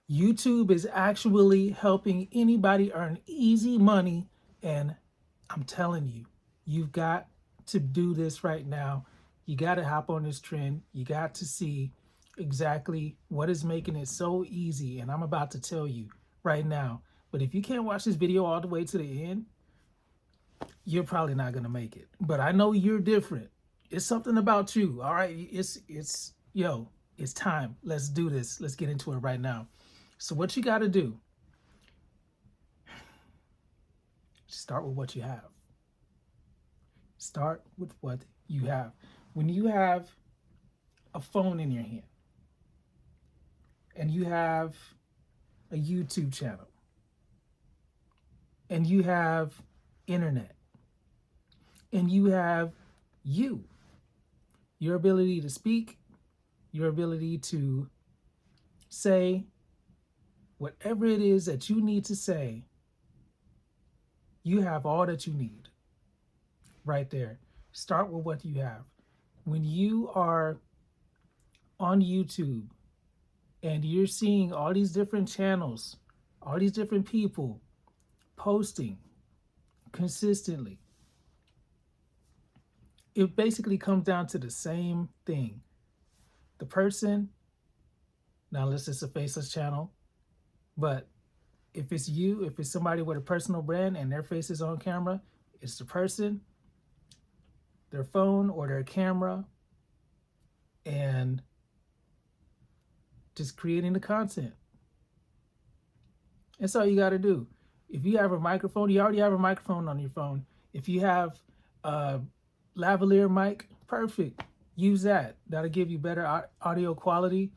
YouTube is actually helping anybody earn easy money. And I'm telling you, you've got to do this right now. You got to hop on this trend. You got to see exactly what is making it so easy. And I'm about to tell you right now. But if you can't watch this video all the way to the end, you're probably not going to make it. But I know you're different. It's something about you. All right. It's time. Let's do this. Let's get into it right now. So what you got to do, start with what you have. Start with what you have. When you have a phone in your hand and you have a YouTube channel and you have internet and you have your ability to speak, your ability to say whatever it is that you need to say, you have all that you need right there. Start with what you have. When you are on YouTube and you're seeing all these different channels, all these different people posting consistently, it basically comes down to the same thing. The person, now unless it's a faceless channel, but if it's you, if it's somebody with a personal brand and their face is on camera, it's the person, their phone or their camera, and just creating the content. That's all you got to do. If you have a microphone, you already have a microphone on your phone. If you have a lavalier mic, perfect. Use that. That'll give you better audio quality.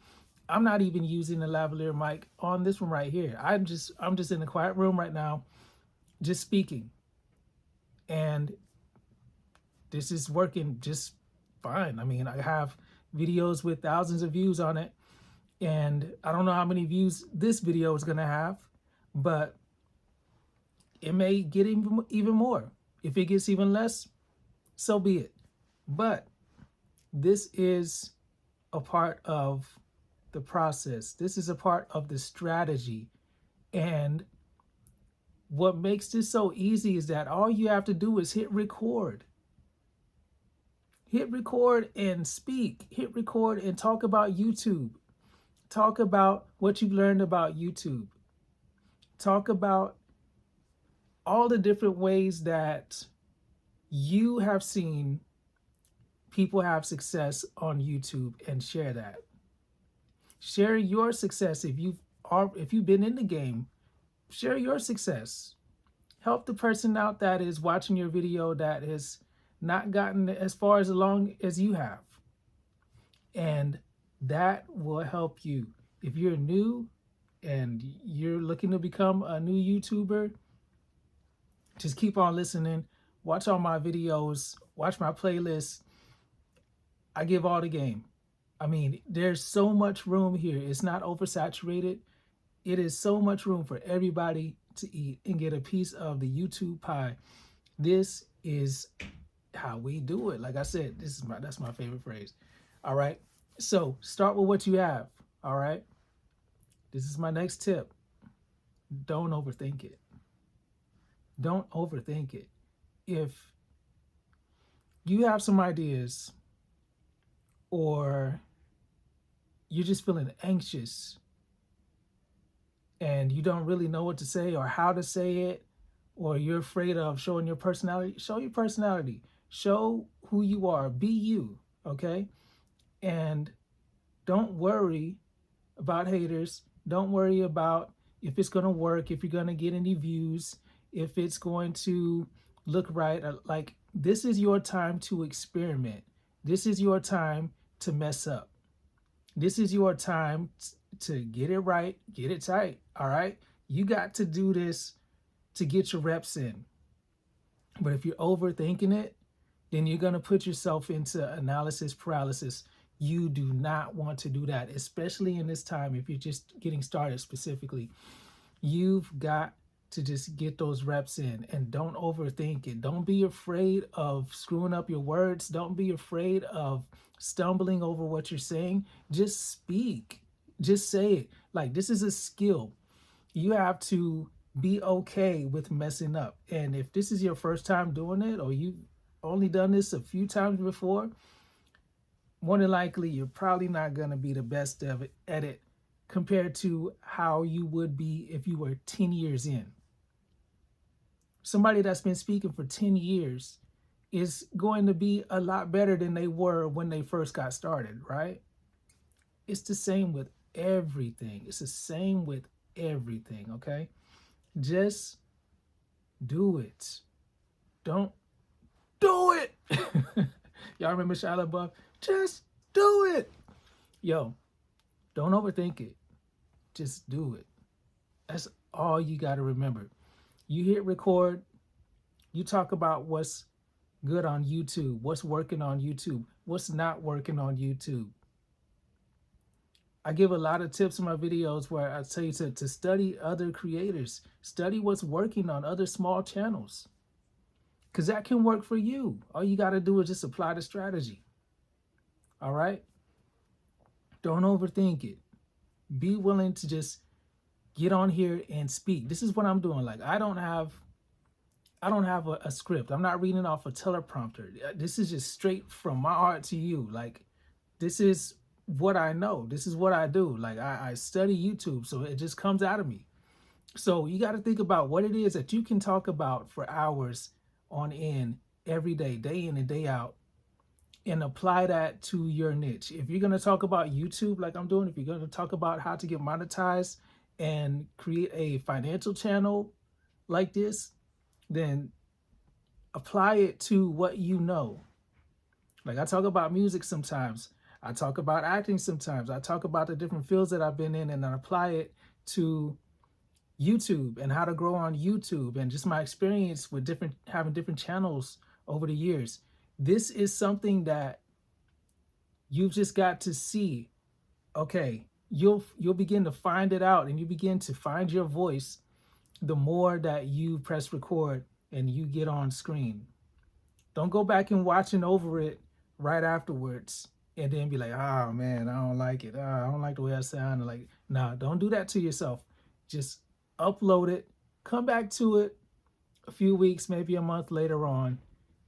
I'm not even using the lavalier mic on this one right here. I'm just in a quiet room right now, just speaking. And this is working just fine. I mean, I have videos with thousands of views on it, and I don't know how many views this video is gonna have, but it may get even more. If it gets even less, so be it. But this is a part of the process. This is a part of the strategy. And what makes this so easy is that all you have to do is hit record. Hit record and speak. Hit record and talk about YouTube. Talk about what you've learned about YouTube. Talk about all the different ways that you have seen people have success on YouTube and share that. Share your success. If you've been in the game, share your success. Help the person out that is watching your video that has not gotten as far as along as you have. And that will help you. If you're new and you're looking to become a new YouTuber, just keep on listening. Watch all my videos. Watch my playlists. I give all the game. I mean, there's so much room here. It's not oversaturated. It is so much room for everybody to eat and get a piece of the YouTube pie. This is how we do it. Like I said, that's my favorite phrase. All right. So start with what you have. All right. This is my next tip. Don't overthink it. Don't overthink it. If you have some ideas or you're just feeling anxious and you don't really know what to say or how to say it, or you're afraid of showing your personality, show your personality. Show who you are. Be you, okay? And don't worry about haters. Don't worry about if it's going to work, if you're going to get any views, if it's going to look right. Like, this is your time to experiment. This is your time to mess up. This is your time to get it right, get it tight, all right? You got to do this to get your reps in. But if you're overthinking it, then you're going to put yourself into analysis paralysis. You do not want to do that, especially in this time if you're just getting started specifically. You've got to just get those reps in and don't overthink it. Don't be afraid of screwing up your words. Don't be afraid of stumbling over what you're saying. Just speak. Just say it. Like, this is a skill. You have to be okay with messing up. And if this is your first time doing it, or you've only done this a few times before, more than likely you're probably not going to be the best of it, at it compared to how you would be if you were 10 years in. Somebody that's been speaking for 10 years is going to be a lot better than they were when they first got started, right? It's the same with everything. It's the same with everything, okay? Just do it. Don't do it. Y'all remember Shia LaBeouf? Just do it. Yo, don't overthink it. Just do it. That's all you got to remember. You hit record, you talk about what's good on YouTube, what's working on YouTube, what's not working on YouTube. I give a lot of tips in my videos where I tell you to study other creators, study what's working on other small channels, because that can work for you. All you got to do is just apply the strategy. All right? Don't overthink it. Be willing to just get on here and speak. This is what I'm doing. Like, I don't have a script. I'm not reading off a teleprompter. This is just straight from my heart to you. Like, this is what I know. This is what I do. Like, I study YouTube, so it just comes out of me. So you got to think about what it is that you can talk about for hours on end every day in and day out, and apply that to your niche. If you're going to talk about YouTube like I'm doing, if you're going to talk about how to get monetized and create a financial channel like this, then apply it to what you know. Like, I talk about music sometimes. I talk about acting sometimes. I talk about the different fields that I've been in, and then apply it to YouTube and how to grow on YouTube and just my experience with having different channels over the years. This is something that you've just got to see. Okay, you'll begin to find it out, and you begin to find your voice the more that you press record and you get on screen. Don't go back and watching over it right afterwards and then be like, oh man, I don't like it. I don't like the way I sound. Like, nah, don't do that to yourself. Just upload it, come back to it a few weeks, maybe a month later on,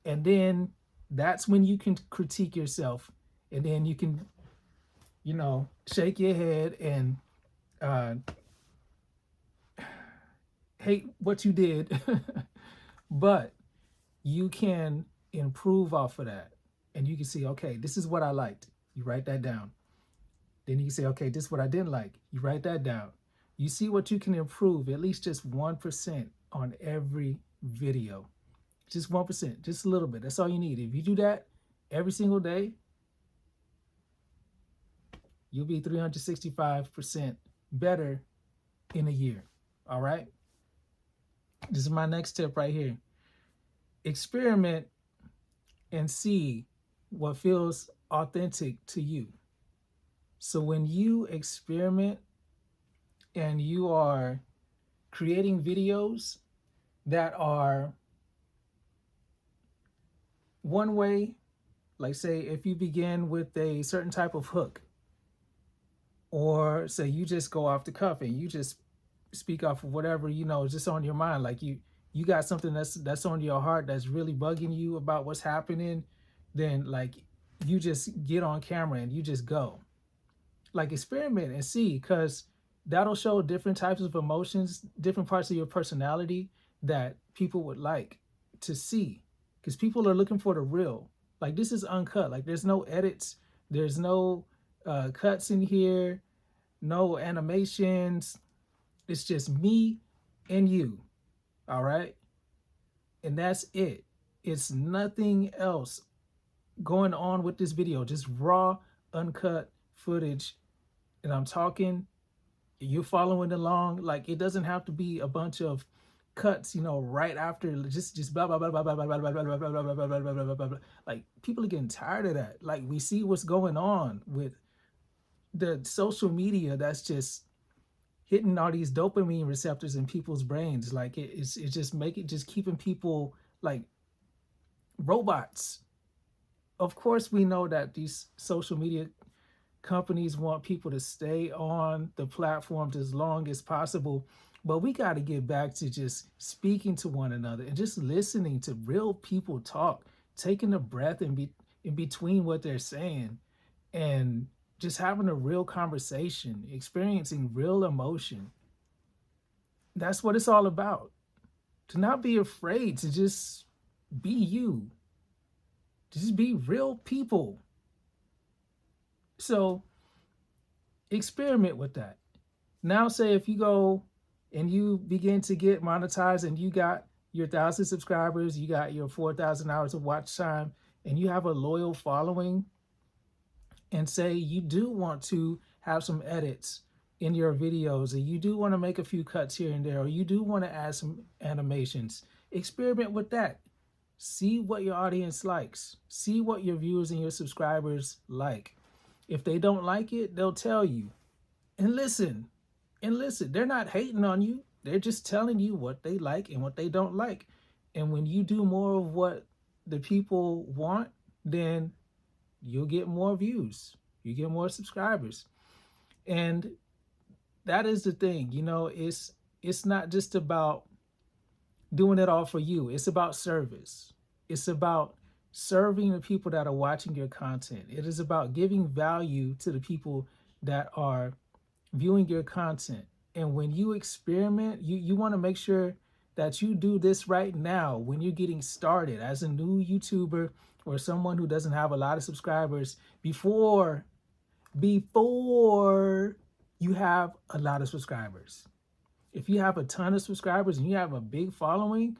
and then that's when you can critique yourself, and then you can, shake your head and hate what you did, but you can improve off of that, and you can see, okay, this is what I liked. You write that down. Then you can say, okay, this is what I didn't like. You write that down. You see what you can improve, at least just 1% on every video. Just 1%, just a little bit. That's all you need. If you do that every single day, you'll be 365% better in a year. All right? This is my next tip right here. Experiment and see what feels authentic to you. So when you experiment and you are creating videos that are one way, like say if you begin with a certain type of hook, or say you just go off the cuff and you just speak off of whatever is just on your mind, like you got something that's on your heart that's really bugging you about what's happening, then like you just get on camera and you just go. Like, experiment and see, because that'll show different types of emotions, different parts of your personality that people would like to see, because people are looking for the real. Like, this is uncut. Like, there's no edits, there's no cuts in here, no animations. It's just me and you. All right? And that's it. It's nothing else going on with this video, just raw, uncut footage. And I'm talking, you're following along. Like, it doesn't have to be a bunch of cuts, right after, just blah blah blah blah blah blah blah blah blah blah blah blah blah blah blah blah blah. Like, people are getting tired of that. Like, we see what's going on with the social media that's just hitting all these dopamine receptors in people's brains. Like, it's just keeping people like robots. Of course, we know that these social media Companies want people to stay on the platforms as long as possible. But we got to get back to just speaking to one another and just listening to real people talk, taking a breath in between what they're saying, and just having a real conversation, experiencing real emotion. That's what it's all about. To not be afraid to just be you, to just be real people. So experiment with that. Now, say if you go and you begin to get monetized and you got your 1,000 subscribers, you got your 4,000 hours of watch time, and you have a loyal following, and say you do want to have some edits in your videos, and you do want to make a few cuts here and there, or you do want to add some animations, experiment with that. See what your audience likes. See what your viewers and your subscribers like. If they don't like it, they'll tell you. And listen, they're not hating on you. They're just telling you what they like and what they don't like. And when you do more of what the people want, then you'll get more views. You get more subscribers. And that is the thing, it's not just about doing it all for you. It's about service. It's about serving the people that are watching your content. It is about giving value to the people that are viewing your content. And when you experiment, you want to make sure that you do this right now when you're getting started as a new YouTuber or someone who doesn't have a lot of subscribers before you have a lot of subscribers. If you have a ton of subscribers and you have a big following,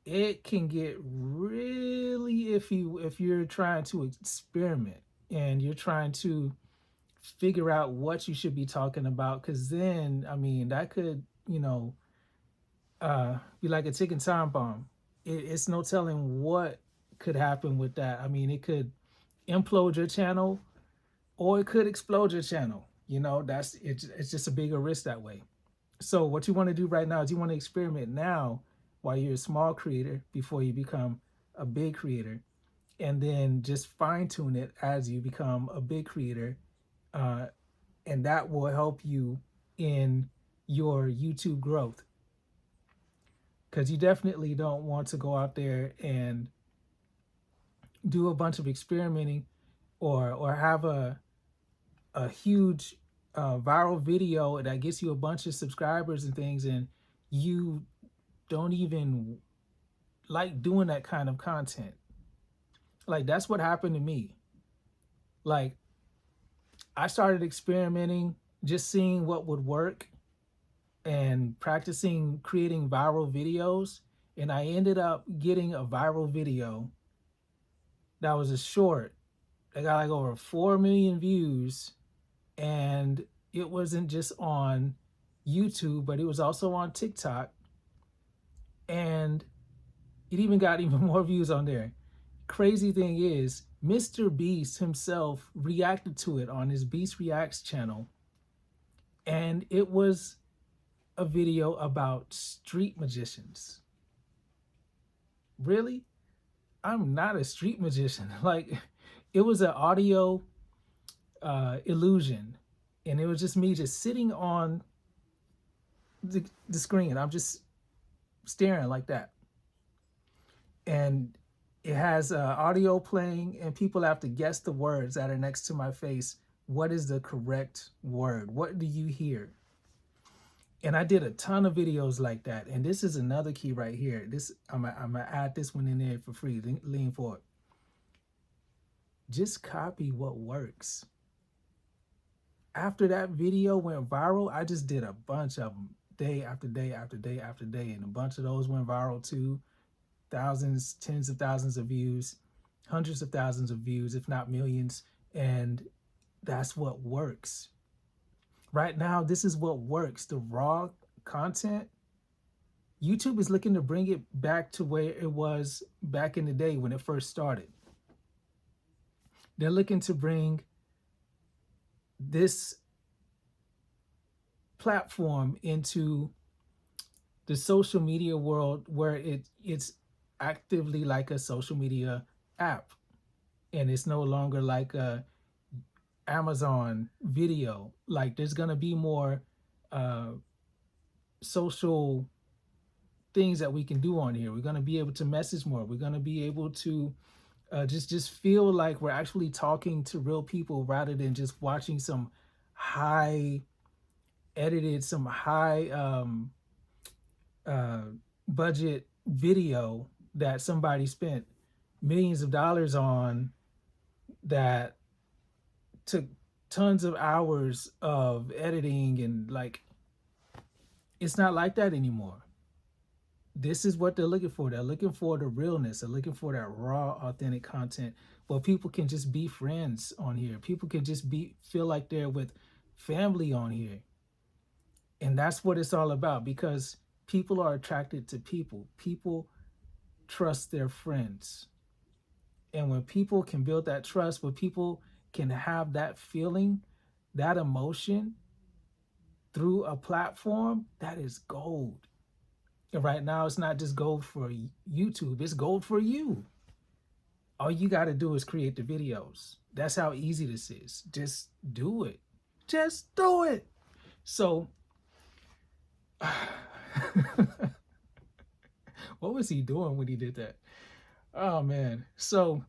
it can get really iffy if you're trying to experiment and you're trying to figure out what you should be talking about, because then, I mean, that could, be like a ticking time bomb. It's no telling what could happen with that. I mean, it could implode your channel or it could explode your channel. It's just a bigger risk that way. So what you want to do right now is you want to experiment now while you're a small creator before you become a big creator, and then just fine tune it as you become a big creator. And that will help you in your YouTube growth, because you definitely don't want to go out there and do a bunch of experimenting or have a huge viral video that gets you a bunch of subscribers and things, and you don't even like doing that kind of content. Like, that's what happened to me. Like, I started experimenting, just seeing what would work and practicing creating viral videos. And I ended up getting a viral video that was a short that got like over 4 million views. And it wasn't just on YouTube, but it was also on TikTok. And it even got even more views on there. Crazy thing is, Mr. Beast himself reacted to it on his Beast Reacts channel. And it was a video about street magicians. Really? I'm not a street magician. Like, it was an audio illusion. And it was just me just sitting on the screen. I'm just staring like that. And it has audio playing, and people have to guess the words that are next to my face. What is the correct word? What do you hear? And I did a ton of videos like that. And this is another key right here. I'm gonna add this one in there for free. Lean forward. Just copy what works. After that video went viral, I just did a bunch of them, day after day after day after day. And a bunch of those went viral too. Thousands, tens of thousands of views, hundreds of thousands of views, if not millions. And that's what works. Right now, this is what works. The raw content. YouTube is looking to bring it back to where it was back in the day when it first started. They're looking to bring this platform into the social media world where it's actively like a social media app, and it's no longer like Amazon video. Like there's gonna be more uh, social things that we can do on here. We're gonna be able to message more. We're gonna be able to just feel like we're actually talking to real people rather than just watching some high edited, some high uh, budget video that somebody spent millions of dollars on that took tons of hours of editing and like it's not like that anymore. This is what they're looking for. They're looking for the realness. They're looking for that raw, authentic content where people can just be friends on here. People can just be feel like they're with family on here. And that's what it's all about because people are attracted to people. People trust their friends. And when people can build that trust, when people can have that feeling, that emotion through a platform, that is gold. And right now, it's not just gold for YouTube, it's gold for you. All you got to do is create the videos. That's how easy this is. Just do it. Just do it. So, what was he doing when he did that? Oh, man. So,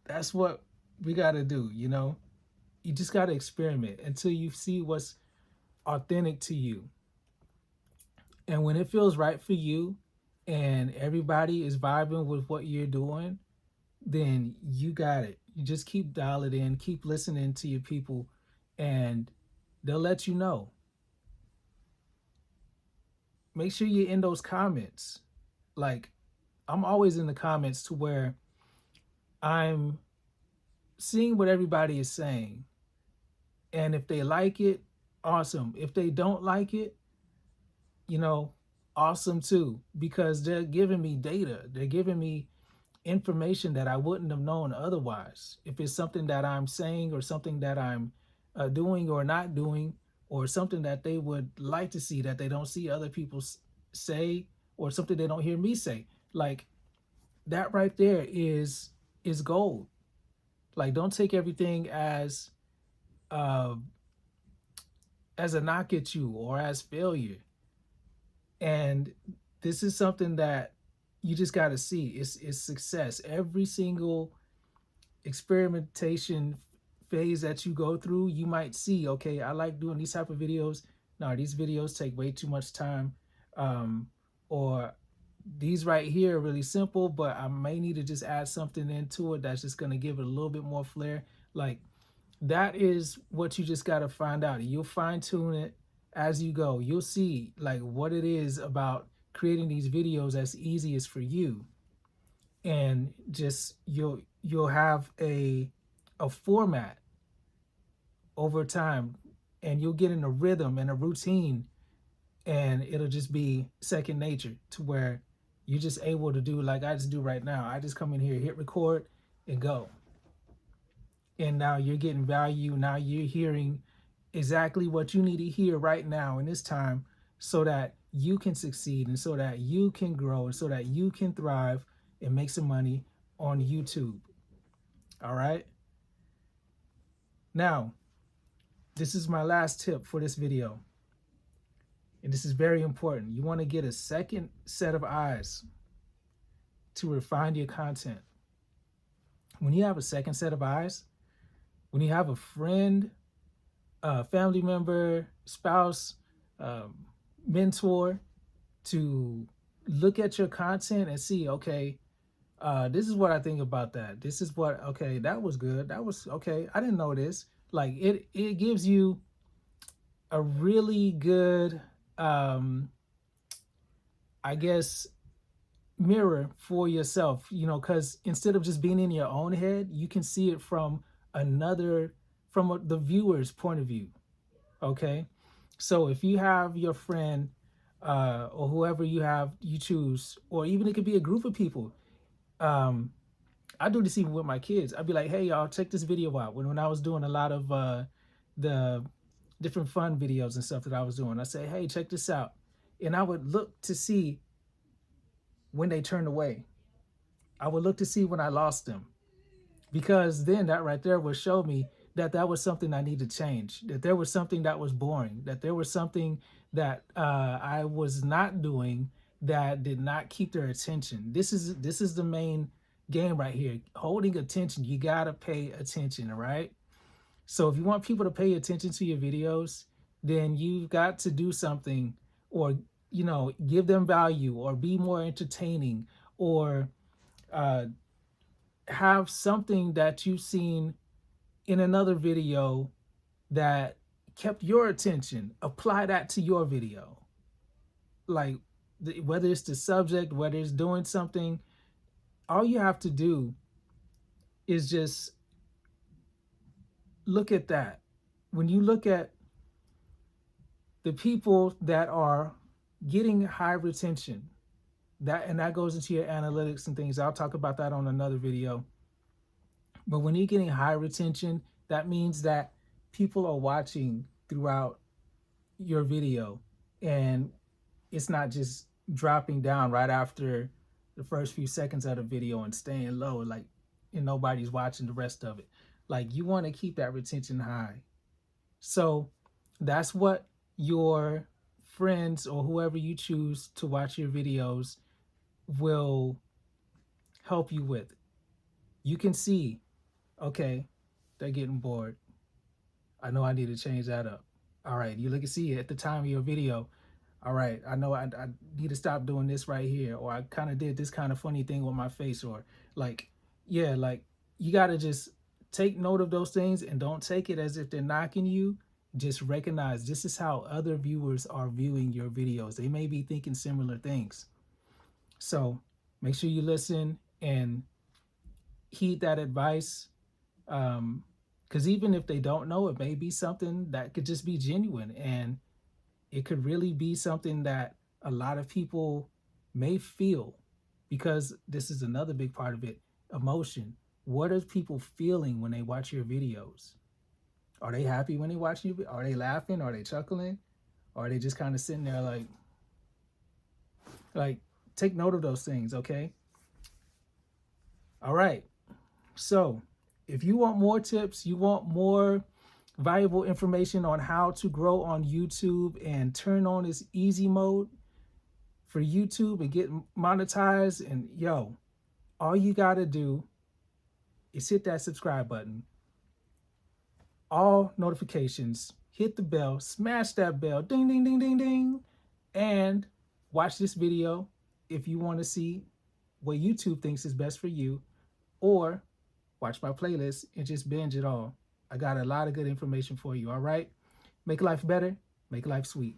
that's what we got to do, you know? You just got to experiment until you see what's authentic to you. And when it feels right for you and everybody is vibing with what you're doing, then you got it. You just keep dialing in, keep listening to your people, and they'll let you know. Make sure you're in those comments. Like, I'm always in the comments to where I'm seeing what everybody is saying. And if they like it, awesome. If they don't like it, you know, awesome too, because they're giving me data. They're giving me information that I wouldn't have known otherwise. If it's something that I'm saying or something that I'm doing or not doing, or something that they would like to see that they don't see other people say, or something they don't hear me say, like that right there is gold. Like don't take everything uh, as a knock at you or as failure. And this is something that you just got to see. It's success. Every single experimentation phase that you go through, you might see, okay, I like doing these type of videos. No, these videos take way too much time. Or these right here are really simple, but I may need to just add something into it that's just going to give it a little bit more flair. Like that is what you just got to find out. You'll fine tune it as you go. You'll see like what it is about creating these videos as easy as for you, and just you'll have a format over time, and you'll get in a rhythm and a routine, and it'll just be second nature to where you're just able to do like I just do right now. I just come in here, hit record, and go. And now you're getting value. Now you're hearing exactly what you need to hear right now in this time so that you can succeed and so that you can grow and so that you can thrive and make some money on YouTube. All right. Now, this is my last tip for this video. And this is very important. You want to get a second set of eyes to refine your content. When you have a second set of eyes, when you have a friend, a family member, spouse, mentor to look at your content and see, okay, this is what I think about that. This is what, okay, that was good. That was okay. I didn't know this. Like it gives you a really good, I guess, mirror for yourself, you know, because instead of just being in your own head, you can see it from the viewer's point of view. Okay. So if you have your friend or whoever you choose, or even it could be a group of people. I do this even with my kids. I'd be like, hey, y'all, check this video out. When I was doing a lot of the different fun videos and stuff that I was doing, I say, hey, check this out. And I would look to see when they turned away. I would look to see when I lost them. Because then that right there would show me that that was something I need to change, that there was something that was boring, that there was something that I was not doing that did not keep their attention. This is the main game right here. Holding attention, you gotta pay attention, all right? So if you want people to pay attention to your videos, then you've got to do something, or give them value, or be more entertaining, or uh, have something that you've seen in another video that kept your attention. Apply that to your video. Like whether it's the subject, whether it's doing something, all you have to do is just look at that. When you look at the people that are getting high retention, that goes into your analytics and things. I'll talk about that on another video. But when you're getting high retention, that means that people are watching throughout your video, and it's not just dropping down right after the first few seconds of the video and staying low, like, and nobody's watching the rest of it. Like, you want to keep that retention high. So that's what your friends or whoever you choose to watch your videos will help you with. You can see, okay, they're getting bored. I know I need to change that up. All right, you look and see at the time of your video. All right, I know I need to stop doing this right here, or I kind of did this kind of funny thing with my face, or like, yeah, like, you got to just take note of those things and don't take it as if they're knocking you. Just recognize this is how other viewers are viewing your videos. They may be thinking similar things. So make sure you listen and heed that advice. Because even if they don't know, it may be something that could just be genuine, and it could really be something that a lot of people may feel, because this is another big part of it, emotion. What are people feeling when they watch your videos? Are they happy when they watch you? Are they laughing? Are they chuckling? Or are they just kind of sitting there like, take note of those things, okay? All right. So if you want more tips, you want more valuable information on how to grow on YouTube and turn on this easy mode for YouTube and get monetized, and all you got to do is hit that subscribe button, all notifications, hit the bell, smash that bell, ding, ding, ding, ding, ding, and watch this video if you want to see what YouTube thinks is best for you, or watch my playlist and just binge it all. I got a lot of good information for you, all right? Make life better, make life sweet.